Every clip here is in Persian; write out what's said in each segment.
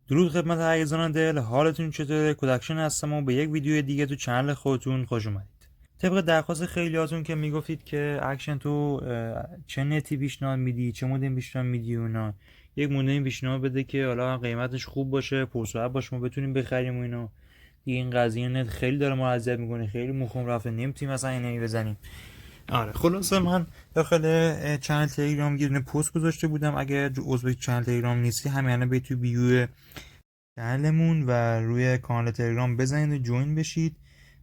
درود خدمت عزیزان دل، حالتون چطوره؟ کودکشن هستم و به یک ویدیو دیگه تو چنل خودتون خوش اومدید. طبق درخواست خیلیاتون که میگفتید که اکشن تو چه نتی پیشنهاد میدی، چه مودم پیشنهاد میدی، اونا یک مودم پیشنهاد بده که حالا قیمتش خوب باشه، پرسرعت باشه، ما بتونیم بخریم و اینا. دیگه این قضیه نت خیلی داره ما اذیت میکنه، خیلی مخم رفته، نمیتونیم مثلا اینو بزنیم. آره، خلاصه من داخل چنل تلگرام یه دونه پست گذاشته بودم. اگه عضو چنل تلگرام نیستی همین الان به تو بیو چنلمون و روی کانال تلگرام بزنید و جوین بشید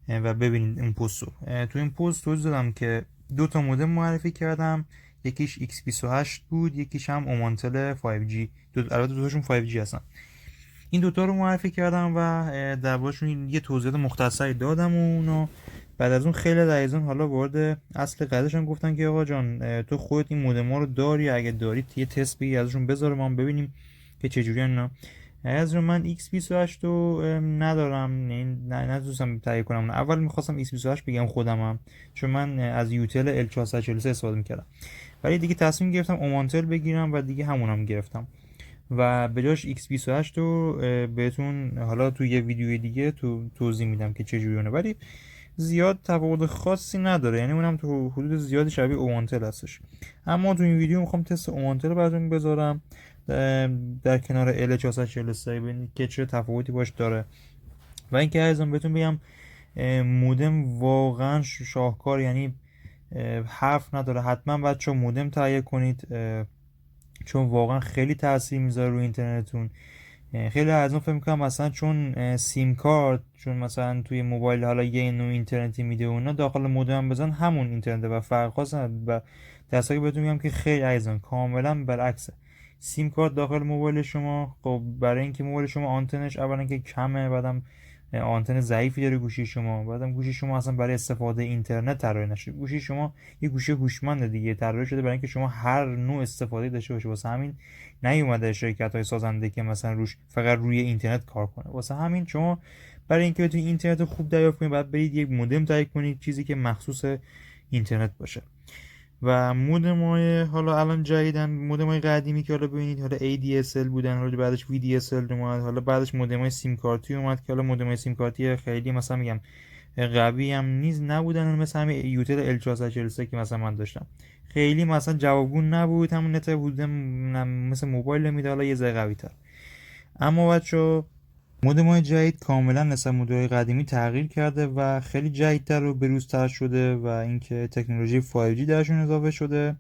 و ببینید این پست رو. تو این پست توضیح دادم که دو تا مودم معرفی کردم، یکیش X28 بود، یکیش هم اومانتل 5G. البته دوتاشون 5G هستن. این دوتا رو معرفی کردم و دربارشون یه توضیحات مختصری دادم و اونا. بعد از اون خیلی عزیزان حالا وارد اصل قضیهشون گفتن که آقا جان تو خودت این مودم ها رو داری؟ اگه داری یه تست بگی ازشون بذار ما هم ببینیم که چجوری اینا. از رو من X28 رو ندارم، نتونستم تهیه کنم. اول میخواستم X28 بگم خودمم، چون من از یوتل L443 استفاده میکردم، ولی دیگه تصمیم گرفتم اومانتل بگیرم و دیگه همونم گرفتم و به جاش X28 رو بهتون حالا تو یه ویدیو دیگه تو توضیح میدم که چجوری اونه. ولی زیاد تفاوت خاصی نداره، یعنی اونم تو حدود زیادی شبیه اومانتل هستش. اما تو این ویدیو میخوام تست اومانتل رو براتون بذارم در کنار L443 ببینید که چه تفاوتی باش داره. و اینکه عزیزم بهتون بگم مودم واقعا شاهکار، یعنی حرف نداره. حتما بچه مودم تهیه کنید چون واقعا خیلی تاثیر میذاره روی اینترنتتون. خیلی از اون فکر میکنم مثلا چون سیم کارت، چون مثلا توی موبایل حالا یه نوع اینترنتی میده و اونا، داخل مودم بزن همون اینترنت و فرق خاص نداره. و دستایی بهتون میگم که خیلی عزیزان کاملا برعکسه. سیم کارت داخل موبایل شما، خب برای اینکه موبایل شما آنتنش اولا که کمه، بعدم آنتن ضعیفی داره گوشی شما، بعدم گوشی شما اصلا برای استفاده اینترنت طراحی نشده. گوشی شما یه گوشی هوشمند دیگه، طراحی شده برای اینکه شما هر نوع استفاده داشته باشه. واسه همین نیومده شرکت های سازنده که مثلا روش فقط روی اینترنت کار کنه. واسه همین شما برای اینکه بتونید اینترنت خوب دریافت کنید باید برید یک مودم تهیه کنید، چیزی که مخصوص اینترنت باشه. و مودم های حالا الان جدیدن، مودم های قدیمی که حالا ببینید حالا ADSL بودن، حالا بعدش VDSL اومد، حالا بعدش مودم های سیم کارتی اومد که حالا مودم های سیم کارتی خیلی مثلا میگم قوی هم نیز نبودن، مثل همین یوتل L443 که مثلا من داشتم خیلی مثلا جوابگو نبود، همون نت بودم مثل موبایل میده، حالا یه ذره قوی تر. اما بچه مودم‌های جدید کاملا نسبت مدل‌های قدیمی تغییر کرده و خیلی جدیدتر و بروزتر شده و اینکه تکنولوژی 5G درشون اضافه شده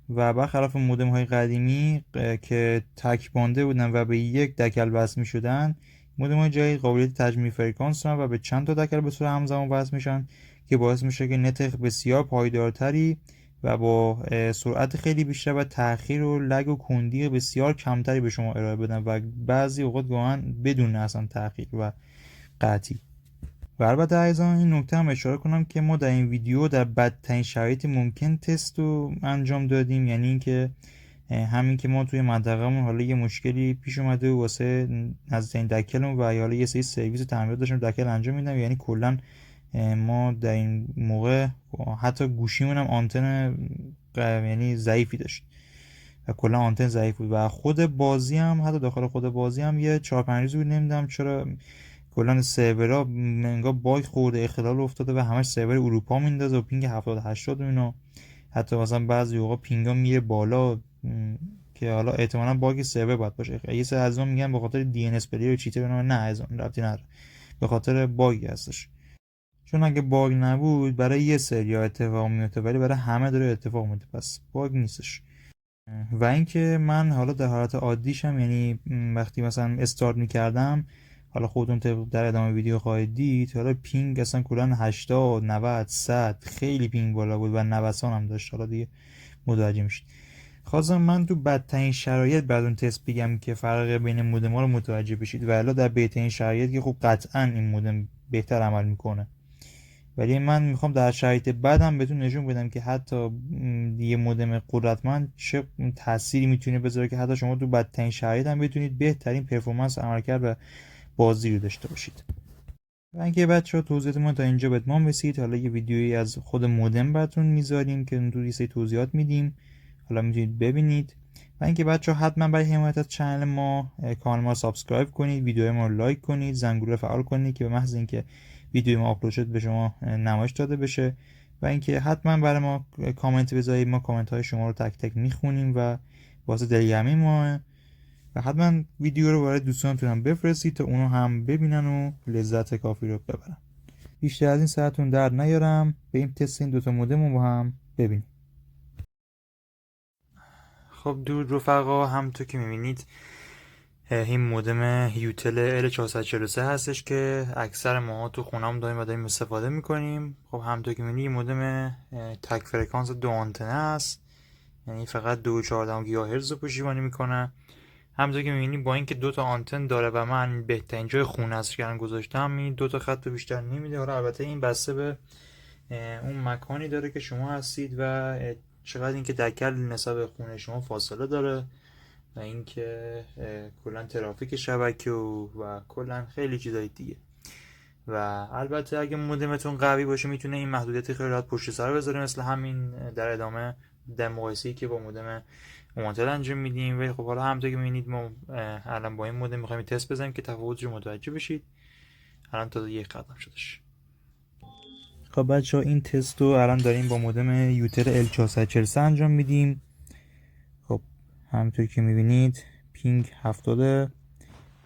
و برخلاف مودم‌های قدیمی که تک بانده بودن و به یک دکل وصل می‌شدن، مودم‌های جدید قابلیت تجمیع فرکانس دارن و به چند تا دکل به صورت همزمان وصل میشن که باعث میشه که نت بسیار پایدارتری و با سرعت خیلی بیشتر و تأخیر و لگ و کندی بسیار کمتری به شما ارائه بدن و بعضی اوقات گاهن بدون اصلا تأخیر و قطعی. و البته عزیزان این نکته هم اشاره کنم که ما در این ویدیو در بدترین شرایط ممکن تست رو انجام دادیم، یعنی اینکه همین که ما توی منطقه‌مون حالا یه مشکلی پیش اومده و واسه نزدیکترین دکلمون و حالا یه سری سرویس تعمیرات داشتیم دکل انجام میدم، یعنی کلا ما در این موقع حتی گوشیمون هم آنتن یعنی ضعیفی داشت و کلا آنتن ضعیف بود و خود بازی هم حتی داخل خود بازی هم یه 4-5 روز بود نمیدونم چرا کلا سرورها انگار باگ خورده، اختلال افتاده و همش سرور اروپا میندازه و پینگ 70-80 و اینا. حتی مثلا بعضی اوقات پینگا میره بالا که حالا احتمالاً باگ سرور باید باشه. یه سری از اون میگن به خاطر دی ان اس پلیر و چیتر، نه از اون ربطی نداره، به خاطر باگ هستش. چون اگه باگ نبود برای یه سری اتفاق میفته ولی برای همه داره اتفاق میفته، پس باگ نیستش. و اینکه من حالا در حالت عادیشم، یعنی وقتی مثلا استارت میکردم، حالا خودتون در ادامه ویدیو خواهید دید، حالا پینگ اصلا کلا 80 90 100 خیلی پینگ بالا بود و نوسان هم داشت. حالا دیگه متوجه میشید. خواستم من تو بدترین شرایط بعد اون تست بگم که فرق بین مودم ها رو متوجه بشید و الا در بهترین شرایط که خب قطعا این مودم بهتر عمل میکنه. ولی من میخوام در شرایط بعدم بهتون نشون بدم که حتی یه مودم قدرتمند چه تأثیری میتونه بذاره که حتی شما تو بدترین شرایط هم بتونید بهترین پرفورمنس عملکرد و بازی رو داشته باشید. و اینکه بچه‌ها توضیحات ما تا اینجا به اتمام رسید. حالا یه ویدیویی از خود مودم براتون میذاریم که تو یه سری توضیحات میدیم، حالا میتونید ببینید. و اینکه بچه‌ها حتما برای حمایت از کانال ما کانال ما سابسکرایب کنید، ویدیو ما رو لایک کنید، زنگوله فعال کنید که به محض اینکه ویدیو ما آپلود شد به شما نمایش داده بشه و اینکه حتما برای ما کامنت بذارید. ما کامنت های شما رو تک تک میخونیم و واسه دلگرمی ما و حتما ویدیو رو برای دوستانتون هم بفرستید تا اونو هم ببینن و لذت کافی رو ببرن. بیشتر از این ساعتون در نیارم، بریم تست این دوتا مودم رو با هم ببینیم. خب درود رفقا، همونطور که میبینید این مودم یوتل L443 هستش که اکثر ماها تو خونه‌مون داریم استفاده میکنیم. خب همونطور که میبینید این مودم تک فرکانس 2 آنتنه است، یعنی فقط 2.14 گیگاهرتز رو پشتیبانی میکنه. همونطور که میبینید با اینکه 2 تا آنتن داره و من بهترین جای خونه است که گذاشتم، این 2 تا خط بیشتر نمیده. حالا البته این بسته به اون مکانی داره که شما هستید و چقدر اینکه دکل نسبت به خونه شما فاصله داره و اینکه کلا ترافیک شبکه و کلا خیلی چیزای دیگه. و البته اگه مودمتون قوی باشه میتونه این محدودیت خیلی راحت پشت سر بذاره، مثل همین در ادامه در مقایسه‌ای که با مودم اومانتل انجام میدیم. ولی خب حالا همونطور که میبینید ما الان با این مودم میخوایم تست بزنیم که تفاوتش رو متوجه بشید. الان تا یک قدم شدش. خب بچه ها این تست رو الان داریم با مودم یوتل L443 انجام میدیم. خب همونطور که میبینید پینگ 70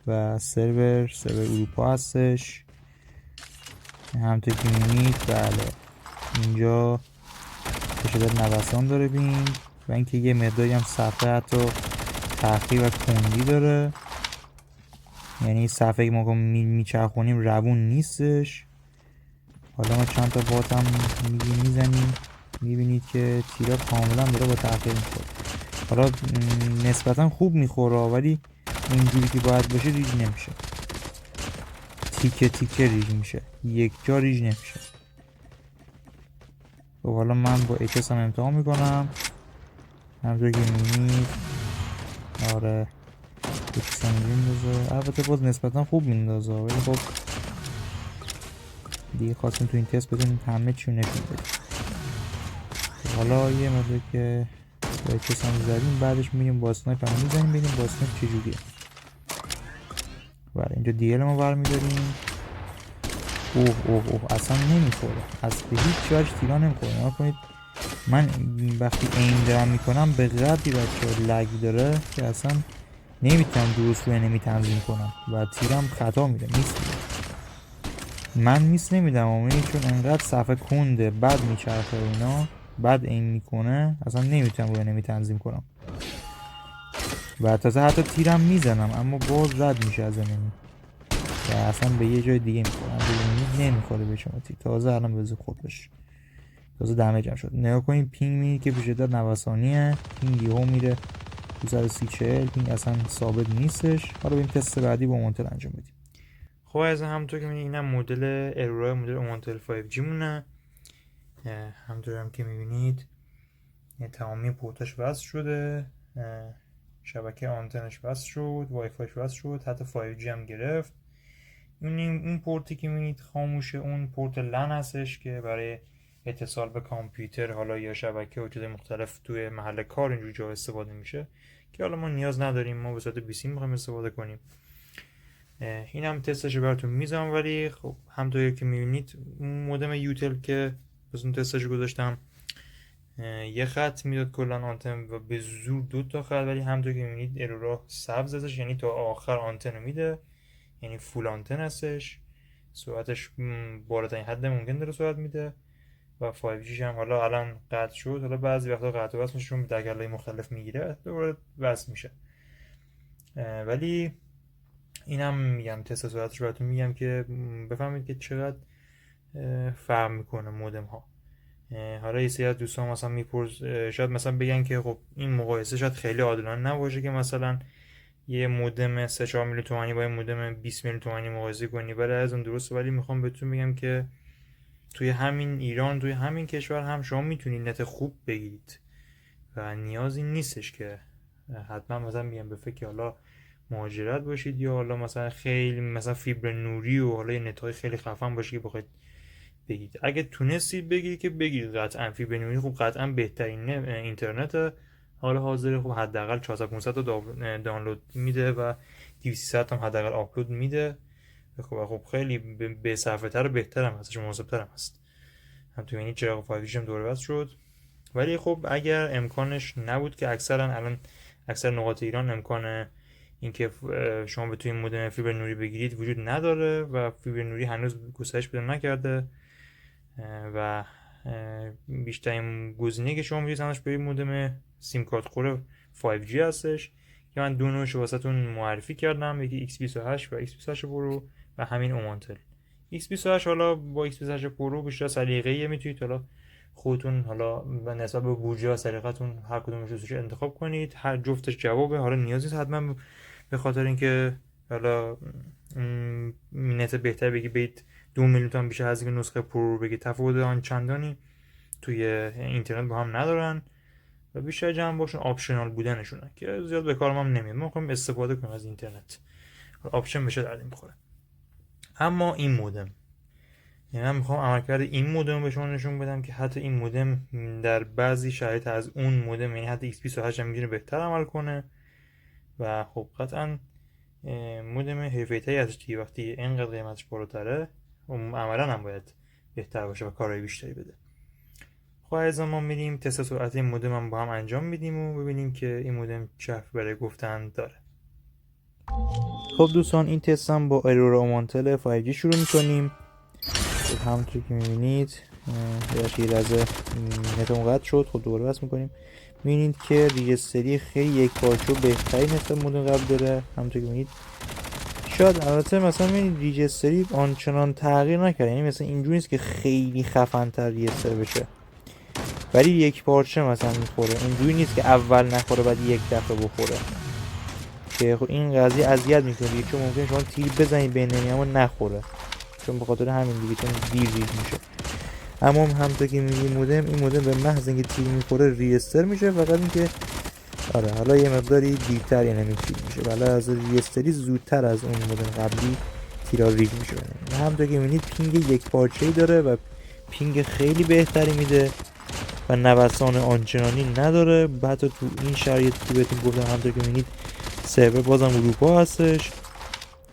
و سرور اروپا هستش. همونطور که میبینید بله اینجا شده نوسان داره پینگ و اینکه یه مقداری هم صفحه حتی تأخیر و کندی داره، یعنی صفحه که ما میچرخونیم روون نیستش. حالا ما چند تا بات هم میزنیم، میبینید که تیرا کاملا داره با تأخیر میخوره. حالا نسبتا خوب میخوره ولی اینجوری که باید باشه ریج نمیشه، تیکه تیکه ریج میشه، یک جا ریج نمیشه. و حالا من با HS هم امتحان میکنم. همونطور که میبینید آره HS هم میندازه، البته باز نسبتا خوب میندازه ولی خب دیگه خواستیم تو این تست بدونیم همه چی نشون بدیم. حالا یه مدل که با HS هم زدیم بعدش میریم با اسنایپ هم میزنیم ببینیم با اسنایپ چجوریه. بله اینجا دیل ما برمیداریم. اوه اصلا نمیخوره، از به هیچ وجه تیرا نمیخوره. نگاه کنید من وقتی این دارم میکنم به قدری بچه لگ داره که اصلا نمیتونم درست روی انمی تنظیم کنم و تیرم خطا میده، میس میده. من میس نمیدم اونی چون انقدر صفحه کنده بعد میچرخه اینا بعد این میکنه اصلا نمیتونم روی انمی تنظیم کنم و تازه حتی تیرم میزنم اما باز رد میشه از انمی و اصلا به یه جای دیگه میخورم، به نمیخوره به شما تیر. تازه الان بذار خود بشه، تازه دمیج هم شد. نگاه کنید پینگ میگه که به شدت نوسانیه، پینگ یهو میره 230-40، پینگ اصلا ثابت نیستش. حالا بریم تست بعدی با اومانتل انجام بدیم. خب از همونطور که میبینید اینم مدل ارورای مدل اومانتل 5G مونه. همونطور هم که میبینید تمامی پورتاش وصل شده، شبکه آنتنش وصل شد، وای فایش وصل شد، حتی 5G هم گرفت. این پورتی که میبینید خاموشه اون پورت لن هستش که برای اتصال به کامپیوتر حالا یا شبکه و چیزای مختلف توی محل کار اینجور جا استفاده میشه که حالا ما نیاز نداریم، ما به صورت BC میخوایم استفاده کنیم. این هم تستش براتون میذارم. ولی خب همونطوری که میبینید مودم یوتل که بزن تستش گذاشتم یه خط میداد کلا آنتن و به زور 2 تا خط، ولی همونطوری که میبینید ارورا سبز ازش، یعنی تا آخر آنتن میده، یعنی فول آنتن هستش، سرعتش بالاترین حد ممکن داره سرعت میده و 5G هم حالا الان قطع شد. حالا بعضی وقتا قطع و وصل میشه، به دلایل مختلف میگیره دوباره وصل میشه. ولی اینم میگم تست سرعتش براتون میگم که بفهمید که چقدر فرق میکنه مودم ها. حالا یه سری از دوستان مثلا میپرس شاید مثلا بگن که خب این مقایسه شاید خیلی عادلانه نباشه که مثلا یه مودم 3-4 میلیون تومانی با یه مودم 20 میلیون تومانی مقایسه کنی، ولی از اون درسته. ولی میخوام بهتون بگم که توی همین ایران، توی همین کشور هم شما میتونید نت خوب بگیرید و نیازی نیستش که حتما مثلا میگم به فکر حالا مهاجرت باشید یا حالا مثلا خیلی مثلا فیبر نوری و حالا نت های خیلی خفن باشه که بخواید بگیرید. اگه تونستید بگیرید که بگیرید، قطعا فیبر نوری خب قطعا بهترین اینترنت حال حاضر خب حداقل 400 500 تا دانلود میده و 200 هم حداقل آپلود میده. خب خیلی به صرفه تر و بهتر هم هستش، مناسب تر هم هست. هم تو یعنی چراغ 5G هم دور بست شد. ولی خب اگر امکانش نبود که اکثرا الان اکثر نقاط ایران امکان اینکه شما بتونید مودم فیبر نوری بگیرید وجود نداره و فیبر نوری هنوز گسترش پیدا نکرده و بیشترین گزینه که شما میتونید همش برید مودم سیم کارت خور 5G هستش که من دو نوعش واسهتون معرفی کردم، یکی X28 و X28 پرو و همین اومانتل. X28 حالا با X28 پرو بیشتر سلیقه‌ایه، میتونید حالا خودتون حالا نسبت به بودجه و سلیقتون هر کدومش رو انتخاب کنید. هر جفتش جوابه، حالا نیازی نیست حتما به خاطر اینکه حالا مینت بهتر بگی برید 2 میلیون تومان بیشتر از این نسخه پرو بگی، تفاوت آن چندانی توی اینترنت با هم ندارن و بیشتر جمع باشون آپشنال بودنشونه که زیاد به کارم هم نمیاد. ما میخوایم استفاده کنیم از اینترنت، آپشن بشه درد میخوره. اما این مودم، یعنی من میخوام عملکرد این مودم به شما نشون بدم که حتی این مودم در بعضی شرایط از اون مودم، یعنی حتی X28 هم میتونه بهتر عمل کنه و خب قطعا مودم حرفه‌ای‌تری ازش دیگه وقتی اینقدر قیمتش بالاتره عملاً هم باید بهتر باشه و کارهای بیشتری بده. خب از ما میریم تست سرعت این مودم هم با هم انجام میدیم و ببینیم که این مودم چه حرفی برای گفتن داره. خب دوستان این تست هم با ایرور اومانتل 5G شروع میکنیم. خب همونطور که میبینید یه لحظه نتمون قطع شد. خب دوباره بس میکنیم، میبینید که ریجستری خیلی یک پارچه بهتری نسبت مودم قبل داره. همونطور که میبینید شاید البته مثلا این ریجستری آنچنان تغییر نکرده، یعنی مثلا اینجوری نیست که خیلی خفن تر ریجستر بشه، ولی یک پارچه مثلا میخوره. اینجوری نیست که اول نخوره بعد یک دفعه بخوره که خب این قضیه اذیت میکنه دیگه، چون ممکنه شما تیر بزنید بین اما نخوره، چون به خاطر همین دیگه چون دیر ریج میشه. اما همونطور که میگی مودم، این مودم به محض اینکه تیر میخوره ریجستر میشه، فقط اینکه آره حالا یه مقداری دیرتر یعنی تیر میشه، ولی از ریجستری زودتر از اون مودم قبلی تیرا ریج میشه. همونطور که میبینید پینگ یک پارچه‌ای داره و پینگ خیلی بهتری میده و نوسان آنچنانی نداره. بعد تو این شرایطی که بهتون گفتم همونطور که میبینید سرور بازم اروپا هستش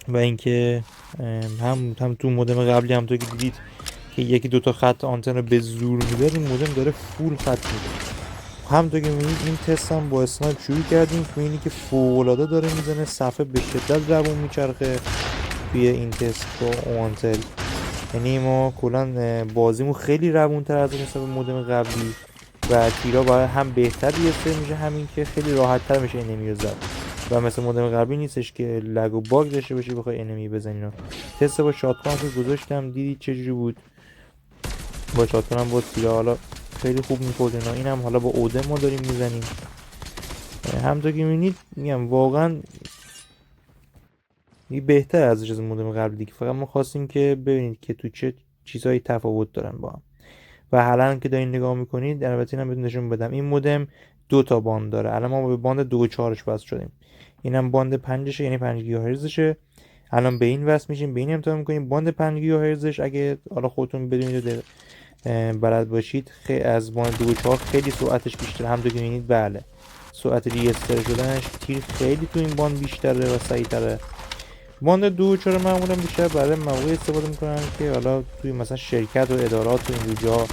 و اینکه هم تو مودم قبلی همونطور که دیدید که یکی دوتا خط آنتن رو به زور میداد، این مودم داره فول خط میده. همونطور که میبینید این تست هم با اسنایپ شروع کردیم، میبینید که فوق‌العاده داره میزنه، صفحه به شدت روون میچرخه توی این تست با اومانتل. یعنی ما کلا بازیمون خیلی روونتر از نسبت به مودم قبلی و تیرا برای هم بهتر ریجستر میشه، همین که خیلی راحت‌تر میشه انمی رو زد و مثل مودم قبلی نیستش که لگ و باگ داشته باشه بخوای انمی بزنی. تست با شاتگان که گذاشتم دیدید چجوری بود. با شاتگان هم با تیرا حالا خیلی خوب می‌خورد اینا. اینم حالا با اودم ما داریم میزنیم. همونطور که می‌بینید میگم واقعا بهتر ازش از مودم قبلی دیگه، فقط ما خواستیم که ببینید که تو چه چیزایی تفاوت دارن با هم. و حالا که دارین نگاه میکنید البته اینم بهتون نشون بدم، این مودم 2 تا باند داره. الان ما به باند 2.4ش وصل شدیم، اینم باند 5شه یعنی 5 گیگاهرتزشه. الان به این وصل میشیم، به این امتحان میکنیم. باند 5 گیگاهرتزش اگه حالا خودتون بدونید بلد باشید از باند 2.4 خیلی سرعتش بیشتره. همونطور که میبینید بله سرعت ریجستر شدنش تیر خیلی تو این باند بیشتره و سریعتره. باند 2.4 معمولا بیشتر برای مواقع استفاده میکنن که حالا توی مثلا شرکت و ادارات و این جا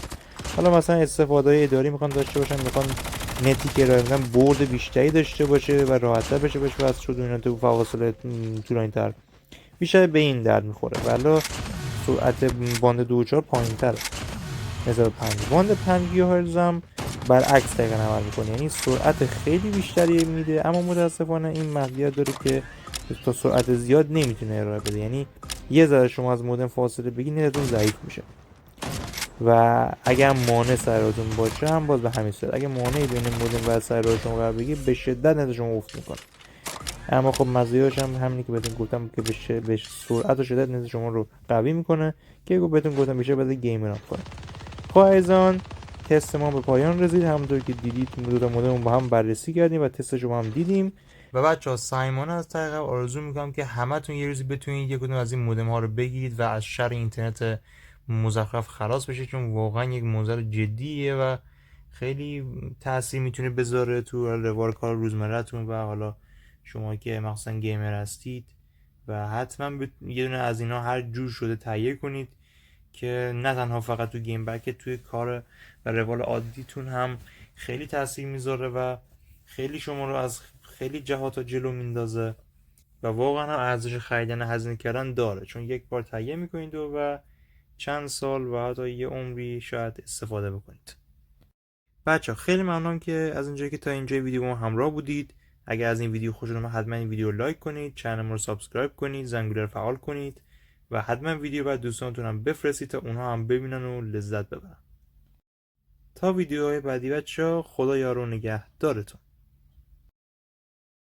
حالا مثلا استفاده اداری میخوان داشته باشن، میخوان نتی که ارائه میدن برد بیشتری داشته باشه و راحت‌تر بشه وصل شد و اینا تو فواصل طولانی‌تر، بیشتر به این درد میخوره. ولی سرعت باند 2.4 پایین‌تره نسبت 5. باند 5 گیگاهرتز هم برعکس دقیقاً عمل میکنه، یعنی سرعت خیلی بیشتری میده، اما متاسفانه این محدودیت داره که تا سرعت زیاد نمیتونه ارائه بده. یعنی یه ذره شما از مودم فاصله بگیرید نتتون ضعیف میشه و اگر مانع سراتون باشه هم باز به همین صورت. اگه مانعی بین مودم و سرات شما قرار بگیره به شدت نت شما افت میکنه. اما خب مزایاش هم همینی که بهتون گفتم که به سرعت و شدت نت شما رو قوی میکنه که بهتون گفتم میشه بعد گیم ران کنه. خب عزیزان تست ما به پایان رسید. همونطور که دیدید دو تا مودم با هم بررسی کردیم و تستش رو هم دیدیم. و بچه‌ها سایمون از طریق آرزو میکنم که همتون یه روزی بتونید یک کدوم از این مودم ها رو بگیرید و از شر اینترنت مزخرف خلاص بشید، چون واقعا یک موضوع جدیه و خیلی تاثیر میتونه بذاره تو روال کار روزمره‌تون و حالا شما که مثلا گیمر هستید و حتما یه دونه از اینا هر جور شده تهیه کنید که نه تنها فقط تو گیم بلکه توی کار و روال عادیتون هم خیلی تاثیر میذاره و خیلی شما رو از خیلی جهات جلو میندازه و واقعا هم ارزش خریدن هزینه کردن داره، چون یک بار تهیه میکنید و چند سال و حتی یه عمری شاید استفاده بکنید. بچه خیلی ممنونم که از اینجایی که تا اینجای ویدیو ما همراه بودید. اگر از این ویدیو خوشتون اومد حتما این ویدیو رو لایک کنید، چنل ما رو سابسکرایب کنید، زنگوله رو فعال کنید و حتما ویدیو بعد دوستانتون هم بفرستید تا اونها هم ببینن و لذت ببرن. تا ویدیوهای بعدی بچه، خدا یار و نگهدارتون.